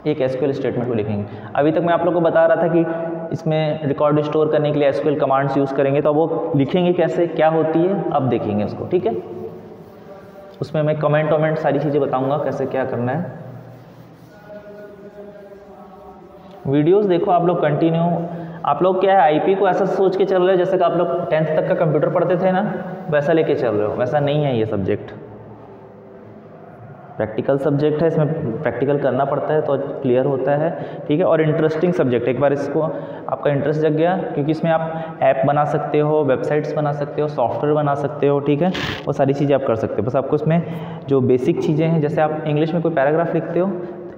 एक एसक्यूएल स्टेटमेंट को लिखेंगे। अभी तक मैं आप लोगों को बता रहा था कि इसमें रिकॉर्ड स्टोर करने के लिए एसक्यूएल कमांड्स यूज़ करेंगे, तो वो लिखेंगे कैसे, क्या होती है, अब देखेंगे उसको, ठीक है। उसमें मैं कमेंट सारी चीज़ें बताऊंगा कैसे क्या करना है। वीडियोस देखो आप लोग कंटिन्यू। आप लोग क्या है आईपी को ऐसा सोच के चल रहे हो जैसे कि आप लोग 10th तक का कंप्यूटर पढ़ते थे ना, वैसा लेके चल रहे हो। वैसा नहीं है ये सब्जेक्ट, प्रैक्टिकल सब्जेक्ट है, इसमें प्रैक्टिकल करना पड़ता है तो क्लियर होता है, ठीक है। और इंटरेस्टिंग सब्जेक्ट, एक बार इसको आपका इंटरेस्ट जग गया, क्योंकि इसमें आप ऐप बना सकते हो, वेबसाइट्स बना सकते हो, सॉफ्टवेयर बना सकते हो, ठीक है। वो सारी चीज़ें आप कर सकते हो। बस आपको इसमें जो बेसिक चीज़ें हैं, जैसे आप इंग्लिश में कोई पैराग्राफ लिखते हो,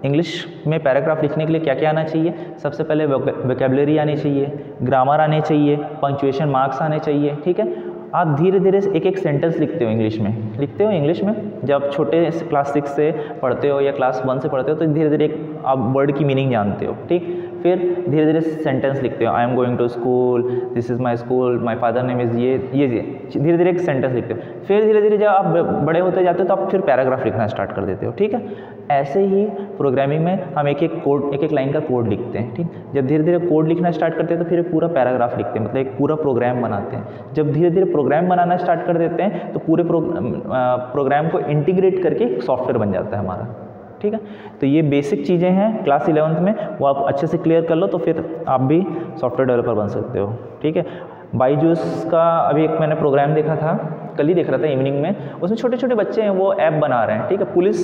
इंग्लिश में पैराग्राफ लिखने के लिए क्या क्या आना चाहिए, सबसे पहले वोकैबुलरी आनी चाहिए, ग्रामर आने चाहिए, पंक्चुएशन मार्क्स आने चाहिए, ठीक है। आप धीरे धीरे एक एक सेंटेंस लिखते हो इंग्लिश में, जब छोटे क्लास 6 से पढ़ते हो या क्लास 1 से पढ़ते हो तो धीरे धीरे आप वर्ड की मीनिंग जानते हो, ठीक। फिर धीरे धीरे सेंटेंस लिखते हो, I am going to school, this is my school, my father name is ये धीरे धीरे एक सेंटेंस लिखते हो। फिर धीरे धीरे जब आप बड़े होते जाते हो तो आप फिर पैराग्राफ लिखना स्टार्ट कर देते हो, ठीक है। ऐसे ही प्रोग्रामिंग में हम एक एक लाइन का कोड लिखते हैं, ठीक। जब धीरे धीरे कोड लिखना स्टार्ट करते हैं तो फिर पूरा पैराग्राफ लिखते हैं, मतलब एक पूरा प्रोग्राम बनाते हैं। जब धीरे धीरे प्रोग्राम बनाना स्टार्ट कर देते हैं तो पूरे प्रोग्राम को इंटीग्रेट करके एक सॉफ्टवेयर बन जाता है हमारा, ठीक है। तो ये बेसिक चीज़ें हैं क्लास 11th में, वो आप अच्छे से क्लियर कर लो तो फिर आप भी सॉफ्टवेयर डेवलपर बन सकते हो, ठीक है। बाईजूस का अभी एक मैंने प्रोग्राम देखा था, कल ही देख रहा था इवनिंग में, उसमें छोटे छोटे बच्चे हैं वो ऐप बना रहे हैं, ठीक है। पुलिस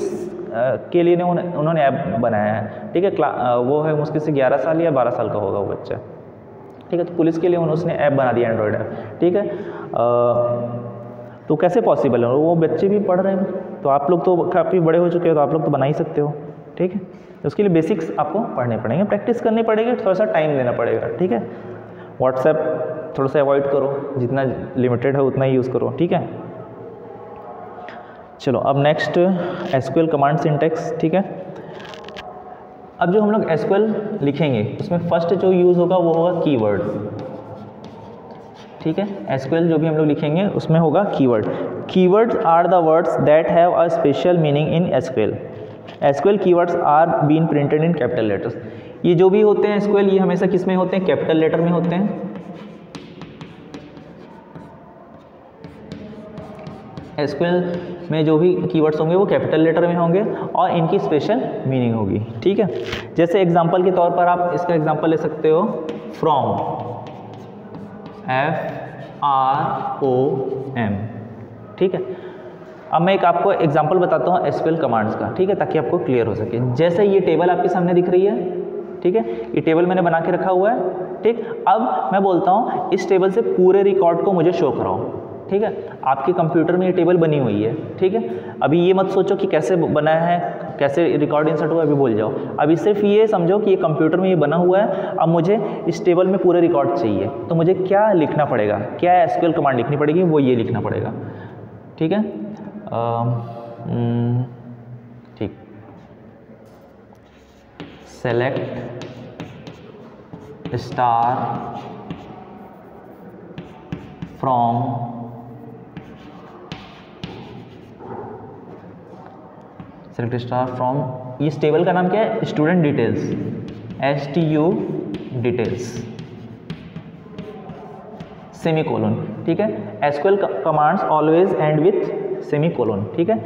के लिए उन्होंने ऐप बनाया है, ठीक है। वो है मुश्किल से 11 साल या 12 साल का होगा वो बच्चा, ठीक है। तो पुलिस के लिए उसने ऐप बना दिया, एंड्रॉयड ऐप, ठीक है। तो कैसे पॉसिबल है, वो बच्चे भी पढ़ रहे हैं, तो आप लोग तो काफ़ी बड़े हो चुके हो तो आप लोग तो बना ही सकते हो, ठीक है। तो उसके लिए बेसिक्स आपको पढ़ने पड़ेंगे, प्रैक्टिस करनी पड़ेगी, थोड़ा सा टाइम देना पड़ेगा, ठीक है। व्हाट्सएप थोड़ा सा अवॉइड करो, जितना लिमिटेड है उतना ही यूज़ करो, ठीक है। चलो अब नेक्स्ट एसक्यूएल कमांड सिंटैक्स, ठीक है। अब जो हम लोग एसक्यूएल लिखेंगे उसमें फर्स्ट जो यूज़ होगा वो होगा कीवर्ड, ठीक है। एसक्यूएल जो भी हम लोग लिखेंगे उसमें होगा keyword. Keywords are the words that have a special meaning in SQL. SQL keywords are been printed in capital letters. ये जो भी होते हैं एसक्यूएल, ये हमेशा किस में होते हैं, कैपिटल लेटर में होते हैं। एसक्यूएल में जो भी कीवर्ड्स होंगे वो कैपिटल लेटर में होंगे और इनकी स्पेशल मीनिंग होगी, ठीक है। जैसे एग्जांपल के तौर पर आप इसका एग्जांपल ले सकते हो, फ्रॉम, FROM, ठीक है। अब मैं एक आपको एग्जांपल बताता हूँ एसक्यूएल कमांड्स का, ठीक है, ताकि आपको क्लियर हो सके। जैसे ये टेबल आपके सामने दिख रही है, ठीक है, ये टेबल मैंने बना के रखा हुआ है, ठीक। अब मैं बोलता हूँ इस टेबल से पूरे रिकॉर्ड को मुझे शो कराओ, ठीक है। आपके कंप्यूटर में ये टेबल बनी हुई है, ठीक है। अभी ये मत सोचो कि कैसे बनाया है, कैसे रिकॉर्ड इंसर्ट हुआ, अभी भूल जाओ। अभी सिर्फ ये समझो कि ये कंप्यूटर में ये बना हुआ है। अब मुझे इस टेबल में पूरे रिकॉर्ड चाहिए, तो मुझे क्या लिखना पड़ेगा, क्या एसक्यूएल कमांड लिखनी पड़ेगी, वो ये लिखना पड़ेगा, ठीक है। ठीक, select star from select star from, इस टेबल का नाम क्या है, student details, STU details, semicolon, ठीक है। SQL commands always and with semicolon, ठीक है।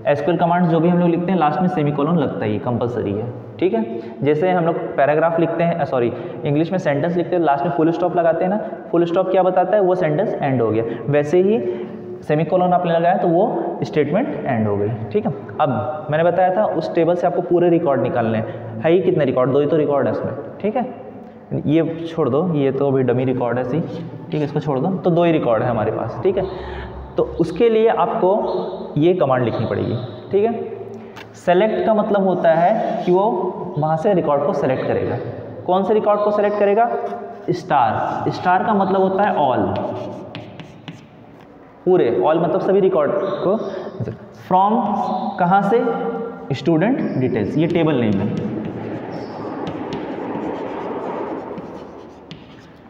एसक्यूएल कमांड्स जो भी हम लोग लिखते हैं लास्ट में सेमीकोलन लगता है, ये कंपलसरी है, ठीक है। जैसे हम लोग पैराग्राफ लिखते हैं, सॉरी इंग्लिश में सेंटेंस लिखते हैं, लास्ट में फुल स्टॉप लगाते हैं ना, फुल स्टॉप क्या बताता है, वो सेंटेंस एंड हो गया। वैसे ही सेमीकोलन आपने लगाया तो वो स्टेटमेंट एंड हो गई, ठीक है। अब मैंने बताया था उस टेबल से आपको पूरे रिकॉर्ड निकालने हैं, है ही कितने रिकॉर्ड, 2 ही तो रिकॉर्ड है इसमें, ठीक है। ये छोड़ दो, ये तो अभी डमी रिकॉर्ड है सी, ठीक है, इसको छोड़ दो, तो 2 ही रिकॉर्ड है हमारे पास, ठीक है। तो उसके लिए आपको ये कमांड लिखनी पड़ेगी, ठीक है। सेलेक्ट का मतलब होता है कि वो वहाँ से रिकॉर्ड को सेलेक्ट करेगा। कौन से रिकॉर्ड को सेलेक्ट करेगा, स्टार, स्टार का मतलब होता है ऑल, पूरे, ऑल मतलब सभी रिकॉर्ड को। फ्रॉम कहाँ से, स्टूडेंट डिटेल्स, ये टेबल नेम है।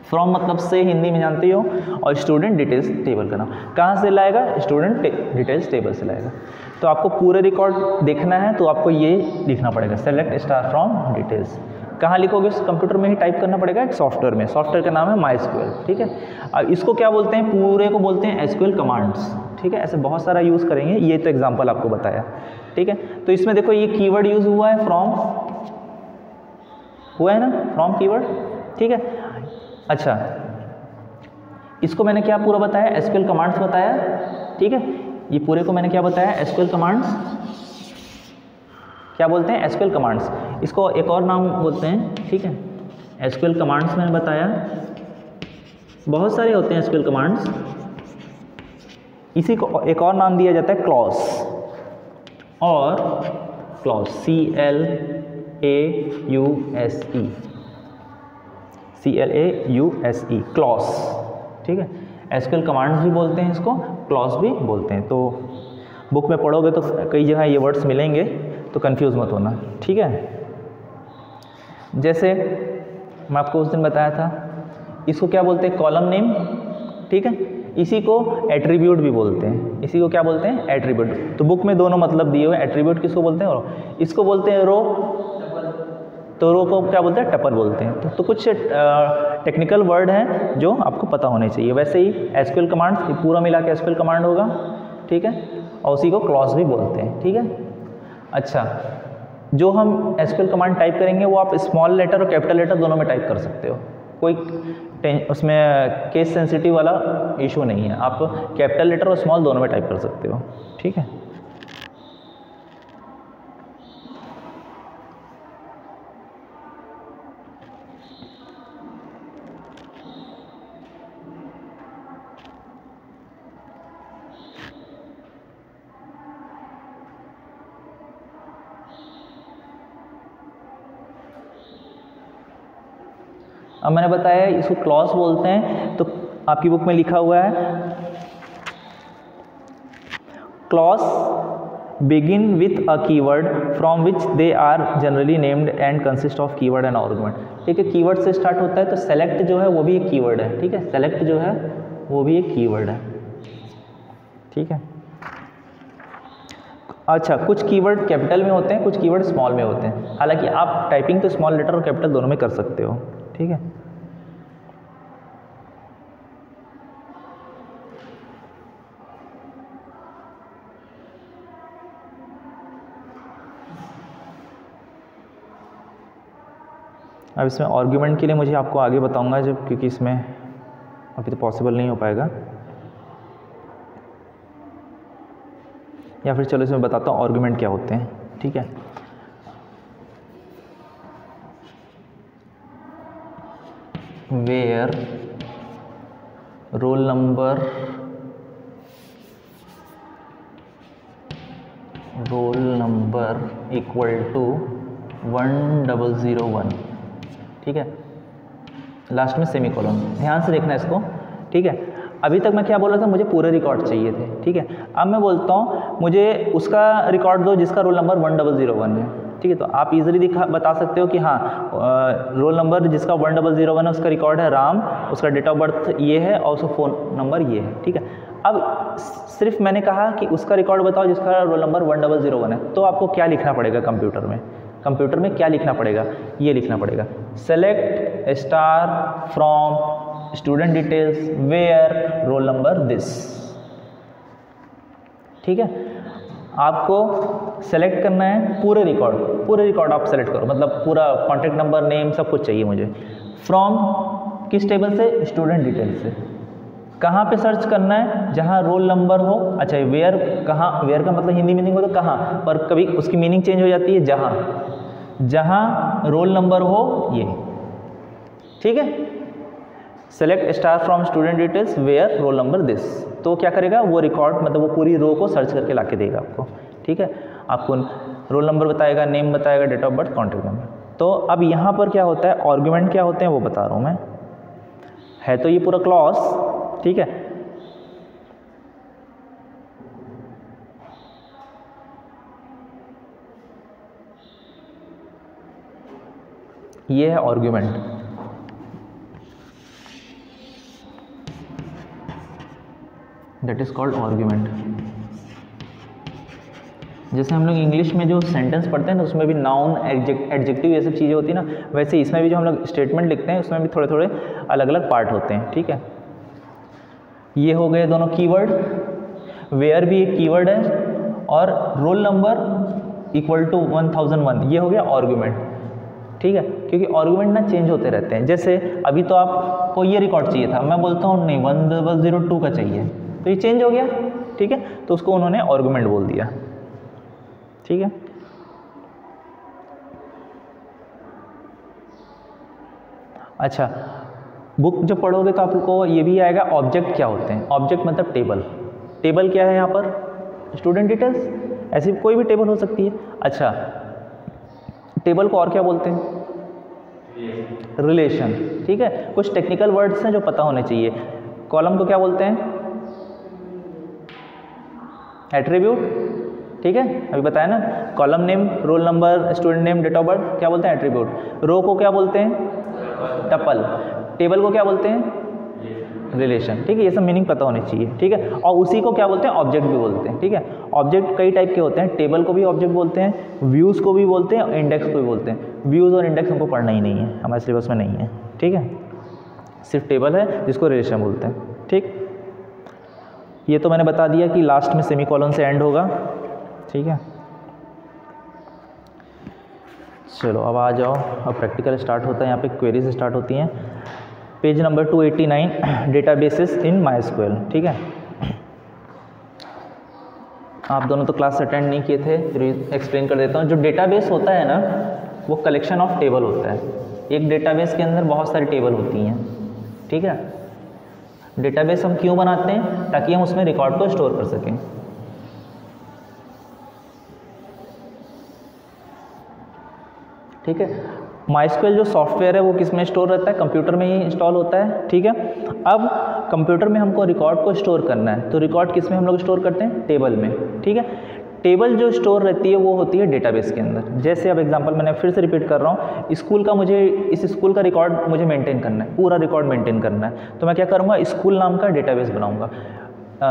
फ्रॉम मतलब से हिंदी में जानते हो, और स्टूडेंट डिटेल्स टेबल का नाम। कहाँ से लाएगा, स्टूडेंट डिटेल्स टेबल से लाएगा। तो आपको पूरे रिकॉर्ड देखना है तो आपको ये लिखना पड़ेगा, सेलेक्ट स्टार फ्रॉम डिटेल्स। कहाँ लिखोगे, उस कंप्यूटर में ही टाइप करना पड़ेगा, एक सॉफ्टवेयर में, सॉफ्टवेयर का नाम है MySQL, ठीक है। अब इसको क्या बोलते हैं, पूरे को बोलते हैं SQL कमांड्स, ठीक है। ऐसे बहुत सारा यूज़ करेंगे, ये तो एग्जाम्पल आपको बताया, ठीक है। तो इसमें देखो ये कीवर्ड यूज़ हुआ है, फ्रॉम हुआ है ना, फ्रॉम कीवर्ड, ठीक है। अच्छा, इसको मैंने क्या पूरा बताया, SQL कमांड्स बताया, ठीक है। ये पूरे को मैंने क्या बताया, SQL कमांड्स, क्या बोलते हैं, SQL कमांड्स। इसको एक और नाम बोलते हैं, ठीक है। SQL कमांड्स मैंने बताया, बहुत सारे होते हैं SQL कमांड्स। इसी को एक और नाम दिया जाता है क्लॉज, और क्लॉज, CLAUSE, क्लॉज, ठीक है। SQL कमांड्स भी बोलते हैं इसको, क्लॉज भी बोलते हैं। तो बुक में पढ़ोगे तो कई जगह ये वर्ड्स मिलेंगे, तो कंफ्यूज मत होना, ठीक है। जैसे मैं आपको उस दिन बताया था, इसको क्या बोलते हैं, कॉलम नेम, ठीक है। इसी को एट्रीब्यूट भी बोलते हैं, इसी को क्या बोलते हैं, एट्रीब्यूट। तो बुक में दोनों मतलब दिए हुए, एट्रीब्यूट किसको बोलते हैं, और इसको बोलते हैं रो, तो रो को क्या बोलते हैं, टपल बोलते हैं। तो कुछ टेक्निकल वर्ड हैं जो आपको पता होने चाहिए। वैसे ही SQL कमांड्स, पूरा मिला के SQL कमांड होगा, ठीक है। और उसी को क्लॉज भी बोलते हैं, ठीक है। अच्छा, जो हम SQL कमांड टाइप करेंगे वो आप स्मॉल लेटर और कैपिटल लेटर दोनों में टाइप कर सकते हो, कोई उसमें केस सेंसिटिव वाला इशू नहीं है। आप कैपिटल लेटर और स्मॉल दोनों में टाइप कर सकते हो, ठीक है। अब मैंने बताया इसको क्लॉज बोलते हैं, तो आपकी बुक में लिखा हुआ है clause begin with a keyword from which they are generally named and consist of keyword and argument, ठीक है। कीवर्ड से स्टार्ट होता है, तो सेलेक्ट जो है वो भी एक कीवर्ड है, ठीक है। सेलेक्ट जो है वो भी एक कीवर्ड है, ठीक है। अच्छा, कुछ कीवर्ड कैपिटल में होते हैं, कुछ कीवर्ड स्मॉल में होते हैं। हालांकि आप टाइपिंग तो स्मॉल लेटर और कैपिटल दोनों में कर सकते हो, ठीक है। अब इसमें आर्ग्यूमेंट के लिए मुझे आपको आगे बताऊंगा जब, क्योंकि इसमें अभी तो पॉसिबल नहीं हो पाएगा, या फिर चलो इसमें बताता हूँ आर्ग्यूमेंट क्या होते हैं, ठीक है। Where roll number roll number equal to 1001, ठीक है, लास्ट में सेमी कॉलन। ध्यान से देखना इसको, ठीक है। अभी तक मैं क्या बोल रहा था, मुझे पूरे रिकॉर्ड चाहिए थे, ठीक है। अब मैं बोलता हूँ मुझे उसका रिकॉर्ड दो जिसका रोल नंबर 1001 है, ठीक है। तो आप इजीली बता सकते हो कि हाँ रोल नंबर जिसका 1001 है उसका रिकॉर्ड है राम, उसका डेट ऑफ बर्थ ये है और उसका फ़ोन नंबर ये है, ठीक है। अब सिर्फ मैंने कहा कि उसका रिकॉर्ड बताओ जिसका रोल नंबर 1001 है, तो आपको क्या लिखना पड़ेगा कंप्यूटर में? कंप्यूटर में क्या लिखना पड़ेगा? ये लिखना पड़ेगा, select star from student details where roll number this, ठीक है। आपको सेलेक्ट करना है पूरे रिकॉर्ड आप सेलेक्ट करो, मतलब पूरा कॉन्टैक्ट नंबर, नेम, सब कुछ चाहिए मुझे। फ्रॉम किस टेबल से? स्टूडेंट डिटेल से। कहाँ पे सर्च करना है? जहाँ रोल नंबर हो। अच्छा, वेयर कहाँ? वेयर का मतलब हिंदी मीनिंग हो तो कहाँ, पर कभी उसकी मीनिंग चेंज हो जाती है, जहाँ रोल नंबर हो ये, ठीक है। Select star from student details where roll number this, तो क्या करेगा वो रिकॉर्ड, मतलब वो पूरी रो को सर्च करके ला के देगा आपको, ठीक है। आपको रोल नंबर बताएगा, नेम बताएगा, date of birth, contact number. तो अब यहाँ पर क्या होता है, आर्गुमेंट क्या होते हैं वो बता रहा हूँ मैं, है तो ये पूरा क्लॉज, ठीक है। ये है argument, that is called argument. जैसे हम लोग इंग्लिश में जो सेंटेंस पढ़ते हैं ना उसमें भी नाउन, एडजेक्टिव ये सब चीज़ें होती है ना, वैसे इसमें भी जो हम लोग स्टेटमेंट लिखते हैं उसमें भी थोड़े थोड़े अलग अलग पार्ट होते हैं, ठीक है। ये हो गए दोनों कीवर्ड, वेयर भी एक कीवर्ड है और रोल नंबर इक्वल टू 1001 ये हो गया आर्गुमेंट, ठीक है। क्योंकि आर्गुमेंट ना चेंज होते रहते हैं, जैसे अभी तो आपको ये रिकॉर्ड चाहिए था, मैं बोलता हूँ नहीं 1002 का चाहिए, तो ये चेंज हो गया, ठीक है। तो उसको उन्होंने आर्गुमेंट बोल दिया, ठीक है। अच्छा, बुक जब पढ़ोगे तो आपको ये भी आएगा ऑब्जेक्ट क्या होते हैं। ऑब्जेक्ट मतलब टेबल। टेबल क्या है यहाँ पर? स्टूडेंट डिटेल्स, ऐसी कोई भी टेबल हो सकती है। अच्छा, टेबल को और क्या बोलते हैं? रिलेशन, ठीक है। कुछ टेक्निकल वर्ड्स हैं जो पता होने चाहिए। कॉलम को क्या बोलते हैं? एट्रीब्यूट, ठीक है, अभी बताया ना। Column name, roll number, student name, date of birth, क्या बोलते हैं? एट्रीब्यूट। रो को क्या बोलते हैं? टपल। टेबल को क्या बोलते हैं? रिलेशन, ठीक है। ये सब मीनिंग पता होनी चाहिए, ठीक है। और उसी को क्या बोलते हैं? ऑब्जेक्ट भी बोलते हैं, ठीक है। ऑब्जेक्ट कई टाइप के होते हैं, टेबल को भी ऑब्जेक्ट बोलते हैं, व्यूज़ को भी बोलते हैं और इंडेक्स को भी बोलते हैं। व्यूज़ और इंडेक्स हमको पढ़ना ही नहीं है, हमारे सिलेबस में नहीं है, ठीक है। सिर्फ टेबल है जिसको रिलेशन बोलते हैं, ठीक। ये तो मैंने बता दिया कि लास्ट में सेमी कॉलन से एंड होगा, ठीक है। चलो अब आ जाओ, अब प्रैक्टिकल स्टार्ट होता है। यहाँ पे क्वेरीज स्टार्ट होती हैं। पेज नंबर 289, डेटाबेसेस इन माईएसक्यूएल, ठीक है। आप दोनों तो क्लास अटेंड नहीं किए थे, फिर एक्सप्लेन कर देता हूँ। जो डेटाबेस होता है ना वो कलेक्शन ऑफ टेबल होता है। एक डेटाबेस के अंदर बहुत सारी टेबल होती हैं, ठीक है। डेटाबेस हम क्यों बनाते हैं? ताकि हम उसमें रिकॉर्ड को स्टोर कर सकें, ठीक है। माईएसक्यूएल जो सॉफ्टवेयर है वो किस में स्टोर रहता है? कंप्यूटर में ही इंस्टॉल होता है, ठीक है। अब कंप्यूटर में हमको रिकॉर्ड को स्टोर करना है, तो रिकॉर्ड किस में हम लोग स्टोर करते हैं? टेबल में, ठीक है। टेबल जो स्टोर रहती है वो होती है डेटाबेस के अंदर। जैसे अब एग्जांपल मैंने फिर से रिपीट कर रहा हूँ, स्कूल का मुझे, इस स्कूल का रिकॉर्ड मुझे मेंटेन करना है, पूरा रिकॉर्ड मेंटेन करना है, तो मैं क्या करूँगा? स्कूल नाम का डेटाबेस बनाऊँगा।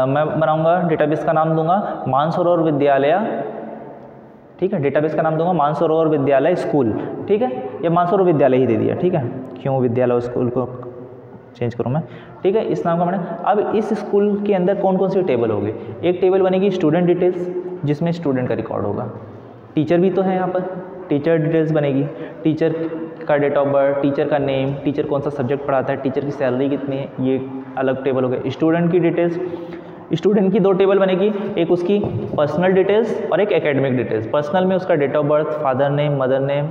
मैं बनाऊँगा, डेटाबेस का नाम दूंगा मानसरोवर विद्यालय, ठीक है। डेटाबेस का नाम दूंगा मानसरोवर विद्यालय स्कूल, ठीक है। या मानसरोवर विद्यालय ही दे दिया, ठीक है। क्यों विद्यालय स्कूल को चेंज करूँ मैं, ठीक है। इस नाम का मैंने, अब इस स्कूल के अंदर कौन कौन सी टेबल होगी? एक टेबल बनेगी स्टूडेंट डिटेल्स, जिसमें स्टूडेंट का रिकॉर्ड होगा। टीचर भी तो है यहाँ पर, टीचर डिटेल्स बनेगी, टीचर का डेट ऑफ बर्थ, टीचर का नेम, टीचर कौन सा सब्जेक्ट पढ़ाता है, टीचर की सैलरी कितनी है, ये अलग टेबल हो गया। स्टूडेंट की डिटेल्स, स्टूडेंट की दो टेबल बनेगी, एक उसकी पर्सनल डिटेल्स और एक एकेडमिक डिटेल्स। पर्सनल में उसका date of birth, father name, mother name,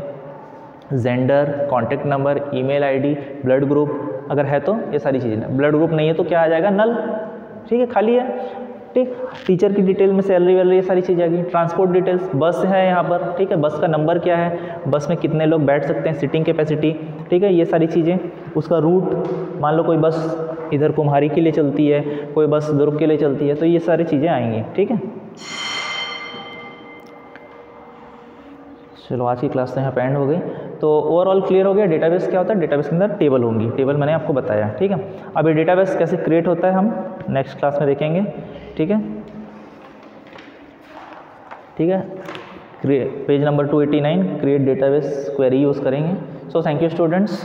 gender, contact number, email ID, blood group अगर है तो ये सारी चीज़ें। ब्लड ग्रुप नहीं है तो क्या आ जाएगा? नल, ठीक है, खाली है। ठीक। टीचर की डिटेल में सैलरी वैलरी ये सारी चीज़ें आ गई। ट्रांसपोर्ट डिटेल्स, बस है यहाँ पर, ठीक है, बस का नंबर क्या है, बस में कितने लोग बैठ सकते हैं, सीटिंग कैपेसिटी, ठीक है, ये सारी चीज़ें। उसका रूट, मान लो कोई बस इधर कुम्हारी के लिए चलती है, कोई बस दुर्ग के लिए चलती है, तो ये सारी चीज़ें आएंगी, ठीक है। चलो आज की क्लास तो यहाँ पे एंड हो गई। तो ओवरऑल क्लियर हो गया डेटाबेस क्या होता है। डेटाबेस के अंदर टेबल होंगी, टेबल मैंने आपको बताया, ठीक है। अब ये डेटाबेस कैसे क्रिएट होता है हम नेक्स्ट क्लास में देखेंगे, ठीक है, ठीक है। Page number 289 create database query use करेंगे। So thank you students.